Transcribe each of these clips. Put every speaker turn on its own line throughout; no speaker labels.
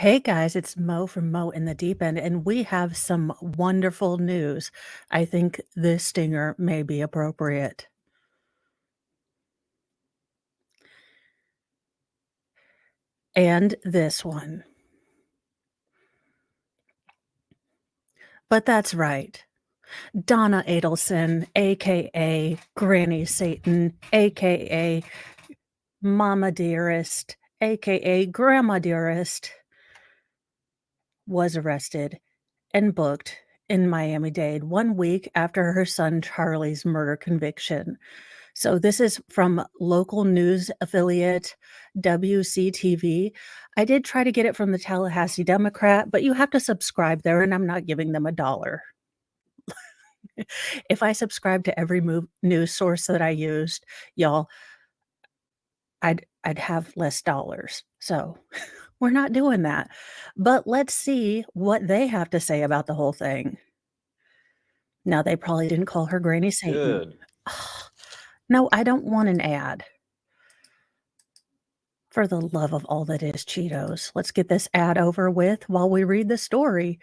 Hey guys, it's Mo from Mo in the Deep End, and we have some wonderful news. I think this stinger may be appropriate. And this one. But that's right. Donna Adelson, aka Granny Satan, aka Mama Dearest, aka Grandma Dearest, was arrested and booked in Miami-Dade 1 week after her son Charlie's murder conviction. So this is from local news affiliate WCTV. I did try to get it from the Tallahassee Democrat, but you have to subscribe there, and I'm not giving them a dollar. If I subscribed to every news source that I used, y'all, I'd have less dollars. So we're not doing that. But let's see what they have to say about the whole thing. Now, they probably didn't call her Granny Satan.
Good.
No, I don't want an ad. For the love of all that is Cheetos, let's get this ad over with while we read the story.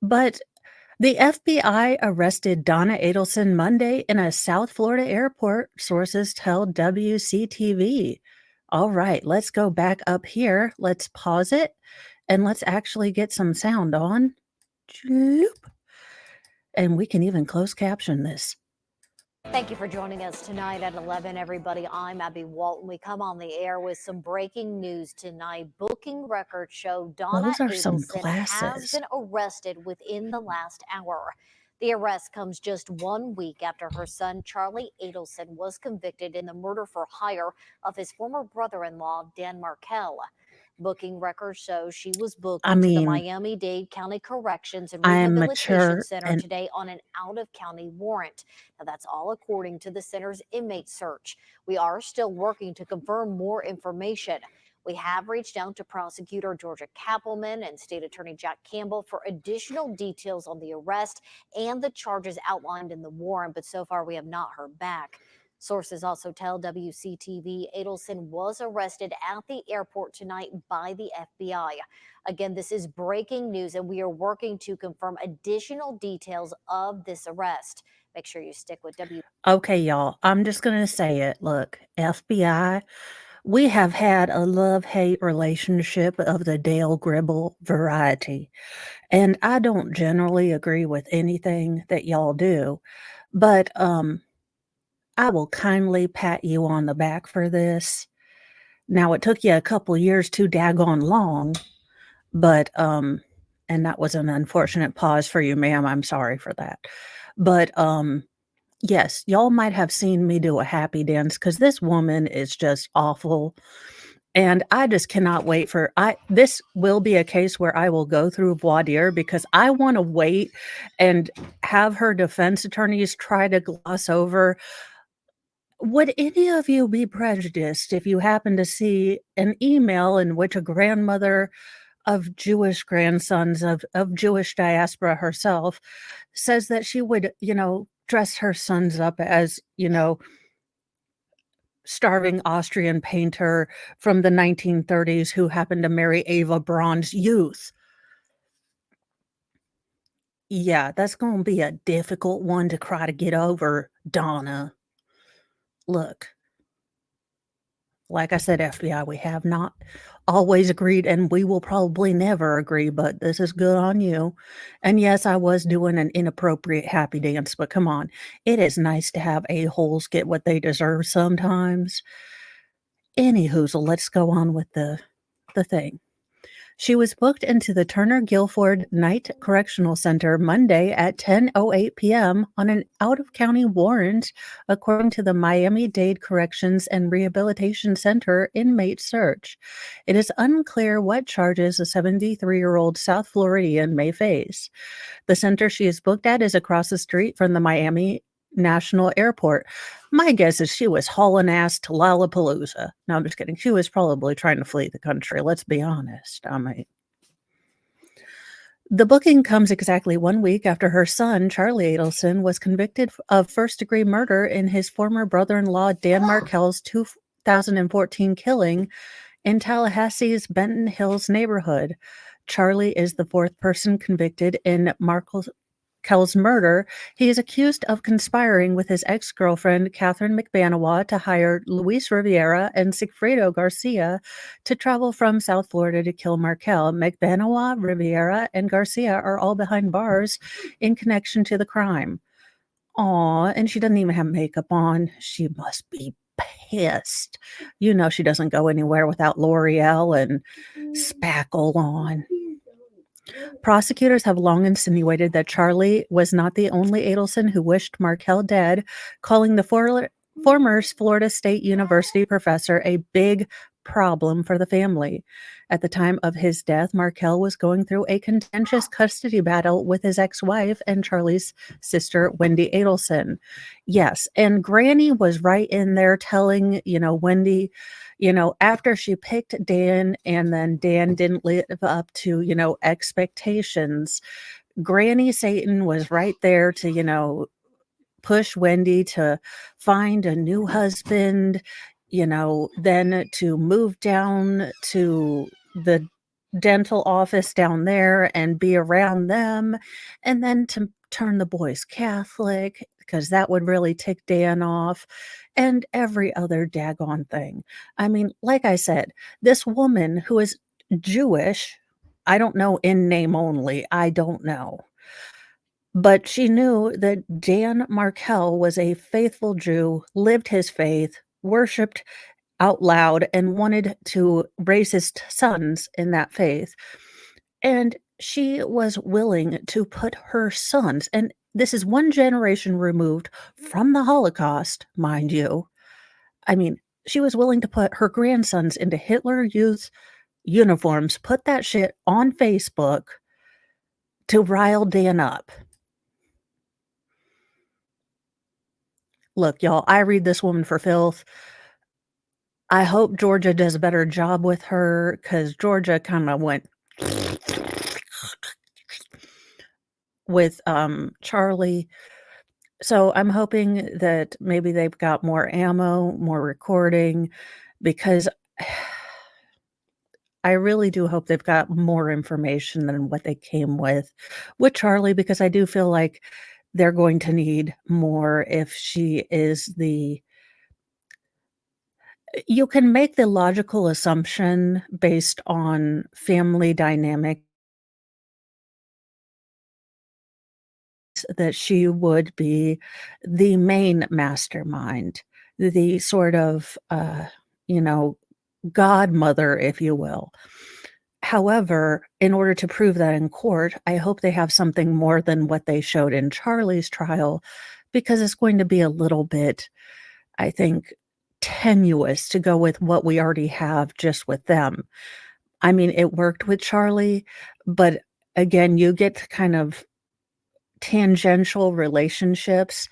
But the FBI arrested Donna Adelson Monday in a South Florida airport, sources tell WCTV. All right, let's go back up here. Let's pause it and let's actually get some sound on. And we can even close caption this.
Thank you for joining us tonight at 11, everybody. I'm Abby Walton. We come on the air with some breaking news tonight. Booking records show Donna
Those are some
Adelson has
glasses.
been arrested within the last hour. The arrest comes just 1 week after her son, Charlie Adelson, was convicted in the murder for hire of his former brother-in-law, Dan Markell. Booking records show she was booked into the Miami-Dade County Corrections and Rehabilitation Center today on an out-of-county warrant. Now, that's all according to the center's inmate search. We are still working to confirm more information. We have reached out to prosecutor Georgia Kappelman and state attorney Jack Campbell for additional details on the arrest and the charges outlined in the warrant, but so far we have not heard back. Sources also tell WCTV Adelson was arrested at the airport tonight by the FBI. Again, this is breaking news, and we are working to confirm additional details of this arrest. Make sure you stick with
Okay, y'all, I'm just going to say it. Look, FBI, we have had a love-hate relationship of the Dale Gribble variety, and I don't generally agree with anything that y'all do, but, I will kindly pat you on the back for this. Now, it took you a couple years too daggone long, but, and that was an unfortunate pause for you, ma'am, I'm sorry for that. But, yes, y'all might have seen me do a happy dance because this woman is just awful, and I just cannot wait for this will be a case where I will go through voir dire because I wanna wait and have her defense attorneys try to gloss over. Would any of you be prejudiced if you happen to see an email in which a grandmother of Jewish grandsons of Jewish diaspora herself says that she would, dress her sons up as, starving Austrian painter from the 1930s who happened to marry Ava Braun's youth? Yeah, that's gonna be a difficult one to try to get over, Donna. Look. Like I said, FBI, we have not always agreed, and we will probably never agree, but this is good on you. And yes, I was doing an inappropriate happy dance, but come on. It is nice to have a-holes get what they deserve sometimes. Anyhoozle, let's go on with the thing. She was booked into the Turner Guilford Night Correctional Center Monday at 10:08 p.m. on an out-of-county warrant, according to the Miami-Dade Corrections and Rehabilitation Center inmate search. It is unclear what charges a 73-year-old South Floridian may face. The center she is booked at is across the street from the Miami National Airport. My guess is she was hauling ass to Lollapalooza. No, I'm just kidding. She was probably trying to flee the country. Let's be honest. The booking comes exactly 1 week after her son, Charlie Adelson, was convicted of first-degree murder in his former brother-in-law Dan Markell's 2014 killing In Tallahassee's Benton Hills neighborhood, Charlie is the fourth person convicted in Markel's murder. He is accused of conspiring with his ex-girlfriend, Catherine McBanawa, to hire Luis Riviera and Sigfredo Garcia to travel from South Florida to kill Markel. McBanawa, Riviera, and Garcia are all behind bars in connection to the crime. Aw, and she doesn't even have makeup on. She must be pissed. You know she doesn't go anywhere without L'Oreal and spackle on. Prosecutors have long insinuated that Charlie was not the only Adelson who wished Markel dead, calling the former Florida State University professor a big problem for the family. At the time of his death, Markel was going through a contentious custody battle with his ex-wife and Charlie's sister, Wendy Adelson. Yes, and Granny was right in there telling, Wendy, after she picked Dan and then Dan didn't live up to, expectations, Granny Satan was right there to, push Wendy to find a new husband, then to move down to the dental office down there and be around them, and then to turn the boys Catholic because that would really tick Dan off, and every other daggone thing. I mean, like I said, this woman who is Jewish, I don't know in name only, I don't know. But she knew that Dan Markel was a faithful Jew, lived his faith, worshiped out loud, and wanted to raise his sons in that faith. And she was willing to put her sons, and this is one generation removed from the Holocaust, mind you. I mean, she was willing to put her grandsons into Hitler Youth uniforms, put that shit on Facebook to rile Dan up. Look, y'all, I read this woman for filth. I hope Georgia does a better job with her because Georgia kind of went with Charlie. So I'm hoping that maybe they've got more ammo, more recording, because I really do hope they've got more information than what they came with Charlie, because I do feel like they're going to need more if she is the you can make the logical assumption based on family dynamic that she would be the main mastermind, the sort of, you know, godmother, if you will. However, in order to prove that in court, I hope they have something more than what they showed in Charlie's trial, because it's going to be a little bit, I think, tenuous to go with what we already have just with them. I mean, it worked with Charlie, but again, you get kind of tangential relationships.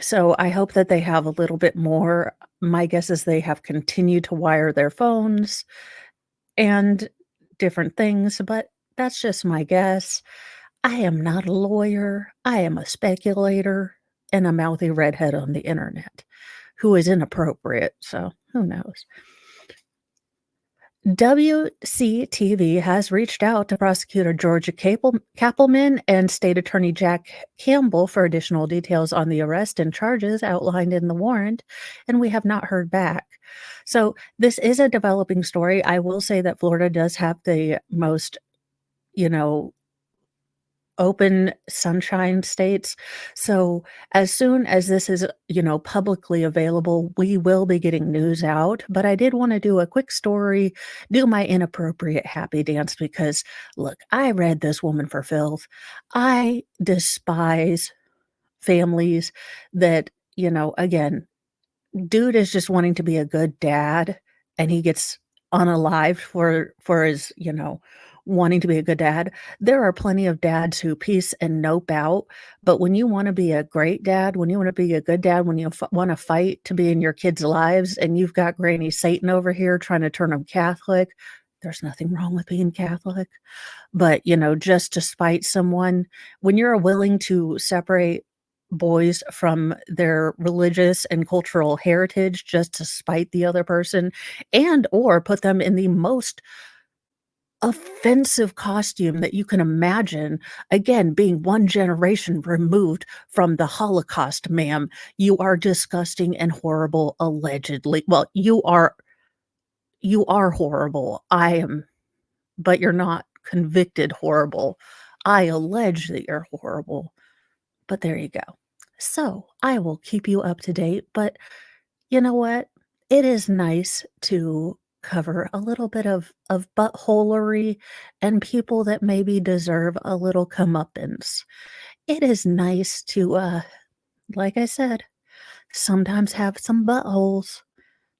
So I hope that they have a little bit more. My guess is they have continued to wire their phones and different things, but that's just my guess. I am not a lawyer. I am a speculator and a mouthy redhead on the internet who is inappropriate. So who knows? WCTV has reached out to prosecutor Georgia Kappelman and State Attorney Jack Campbell for additional details on the arrest and charges outlined in the warrant, and we have not heard back. So this is a developing story. I will say that Florida does have the most, you know, open sunshine states. So as soon as this is, publicly available, we will be getting news out. But I did want to do a quick story, do my inappropriate happy dance because look, I read this woman for filth. I despise families that, again, dude is just wanting to be a good dad and he gets unalived for his, wanting to be a good dad. There are plenty of dads who peace and nope out, but when you wanna be a great dad, when you wanna be a good dad, when you wanna fight to be in your kids' lives and you've got Granny Satan over here trying to turn them Catholic, there's nothing wrong with being Catholic, but, just to spite someone, when you're willing to separate boys from their religious and cultural heritage just to spite the other person and or put them in the most offensive costume that you can imagine. Again, being one generation removed from the Holocaust, ma'am. You are disgusting and horrible, allegedly. Well, you are horrible. I am, but you're not convicted horrible. I allege that you're horrible, but there you go. So, I will keep you up to date, but you know what? It is nice to cover a little bit of buttholery and people that maybe deserve a little comeuppance. It is nice to, like I said, sometimes have some buttholes,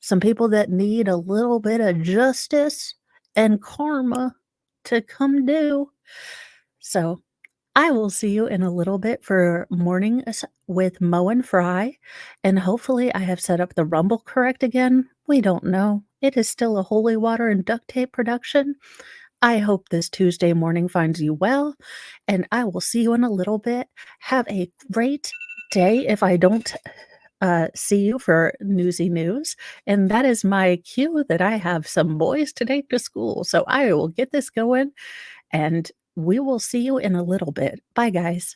some people that need a little bit of justice and karma to come due. So, I will see you in a little bit for morning with Mo and Fry, and hopefully I have set up the Rumble correct again. We don't know. It is still a holy water and duct tape production. I hope this Tuesday morning finds you well, and I will see you in a little bit. Have a great day if I don't see you for newsy news. And that is my cue that I have some boys to take to school. So I will get this going and we will see you in a little bit. Bye, guys.